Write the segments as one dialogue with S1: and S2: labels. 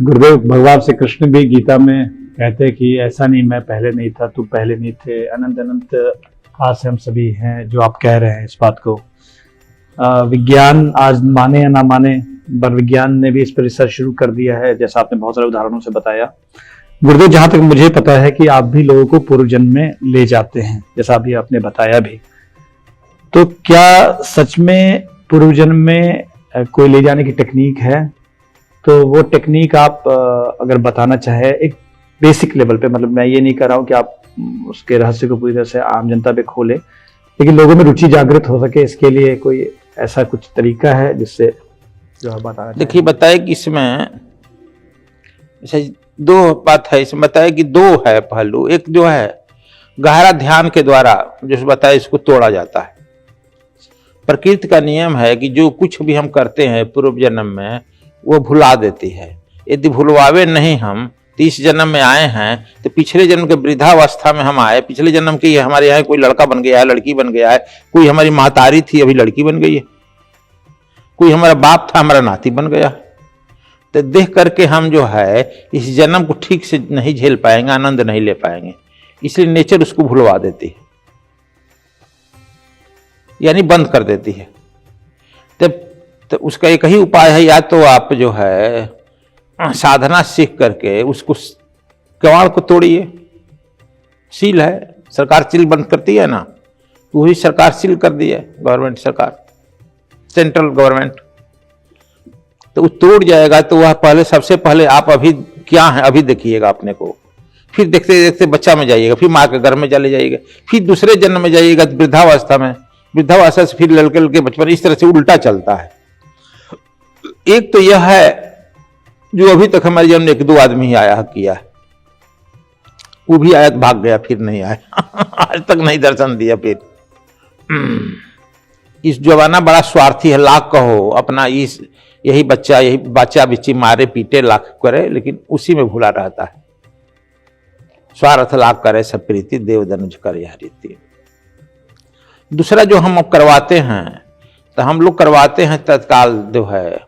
S1: गुरुदेव भगवान श्री कृष्ण भी गीता में कहते हैं कि ऐसा नहीं मैं पहले नहीं था, तू पहले नहीं थे, अनंत अनंत काल से हम सभी हैं। जो आप कह रहे हैं इस बात को विज्ञान आज माने या ना माने, पर विज्ञान ने भी इस पर रिसर्च शुरू कर दिया है, जैसा आपने बहुत सारे उदाहरणों से बताया। गुरुदेव, जहां तक मुझे पता है कि आप भी लोगों को पूर्व जन्म में ले जाते हैं, जैसा अभी आपने बताया भी, तो क्या सच में पूर्व जन्म में कोई ले जाने की टेक्निक है? तो वो टेक्निक आप अगर बताना चाहे एक बेसिक लेवल पे, मतलब मैं ये नहीं कर रहा हूँ कि आप उसके रहस्य को पूरी तरह से आम जनता पे खोले, लेकिन लोगों में रुचि जागृत हो सके, इसके लिए कोई ऐसा कुछ तरीका है जिससे जो आप बताना चाहें?
S2: देखिए, बताए कि इसमें दो बात है। इसमें बताया कि दो है पहलू। एक जो है गहरा ध्यान के द्वारा जो बताया इसको तोड़ा जाता है। प्रकृति का नियम है कि जो कुछ भी हम करते हैं पूर्व जन्म में वो भुला देती है। यदि भुलवावे नहीं, हम 30 जन्म में आए हैं तो पिछले जन्म के वृद्धावस्था में हम आए, पिछले जन्म की हमारे यहाँ कोई लड़का बन गया है, लड़की बन गया है, कोई हमारी महतारी थी अभी लड़की बन गई है, कोई हमारा बाप था हमारा नाती बन गया। तो देख करके हम जो है इस जन्म को ठीक से नहीं झेल पाएंगे, आनंद नहीं ले पाएंगे, इसलिए नेचर उसको भुलवा देती है, यानी बंद कर देती है। तो उसका एक ही उपाय है, या तो आप जो है साधना सीख करके उसको कवाड़ को तोड़िए। सील है, सरकार सील बंद करती है ना, वही सरकार सील कर दी है, गवर्नमेंट सरकार, सेंट्रल गवर्नमेंट। तो वो तोड़ जाएगा तो वह पहले, सबसे पहले आप अभी क्या है अभी देखिएगा अपने को, फिर देखते देखते बच्चा में जाइएगा, फिर माँ के घर में चले जाइएगा, फिर दूसरे जन्म में जाइएगा वृद्धावस्था में, वृद्धावस्था से फिर लड़के लड़के बचपन, इस तरह से उल्टा चलता है। एक तो यह है जो अभी तक हमारे जन्म में 1-2 आदमी ही आया किया है, वो भी आया भाग गया, फिर नहीं आया आज तक नहीं दर्शन दिया। फिर इस जमाना बड़ा स्वार्थी है, लाख कहो अपना, इस यही बच्चा बिच्ची मारे पीटे लाख करे, लेकिन उसी में भूला रहता है। स्वार्थ लाख करे सब प्रीति, देव धनुज करे यह रीति। दूसरा जो हम करवाते हैं, तो हम लोग करवाते हैं तत्काल जो है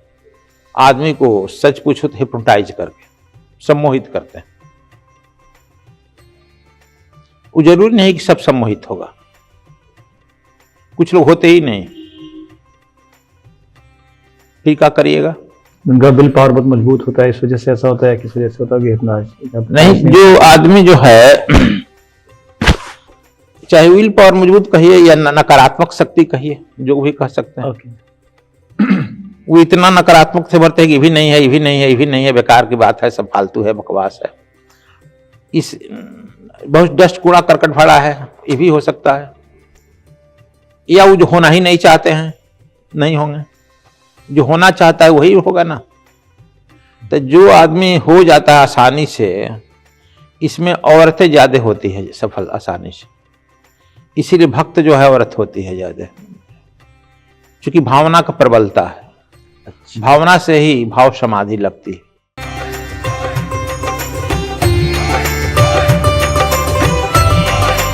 S2: आदमी को सच पूछो तो हिप्नोटाइज करके सम्मोहित करते हैं। वो जरूरी नहीं कि सब सम्मोहित होगा, कुछ लोग होते ही नहीं, फिर क्या करिएगा?
S1: उनका विल पावर बहुत मजबूत होता है, इस वजह से ऐसा होता है, किस वजह से होता है कि हिप्नोटाइज
S2: नहीं, जो आदमी जो है चाहे विल पावर मजबूत कहिए या नकारात्मक शक्ति कहिए, जो भी कह सकते हैं, वो इतना नकारात्मक से भरते हैं कि ये भी नहीं है, ये भी नहीं है, ये भी नहीं है, बेकार की बात है, सब फालतू है, बकवास है, इस बहुत डस्ट कूड़ा करकट भरा है, ये भी हो सकता है। या वो जो होना ही नहीं चाहते हैं नहीं होंगे, जो होना चाहता है वही होगा ना। तो जो आदमी हो जाता है आसानी से, इसमें औरतें ज्यादा होती है सफल आसानी से, इसीलिए भक्त जो है औरत होती है ज्यादा, क्योंकि भावना का प्रबलता है। भावना से ही भाव समाधि लगती है।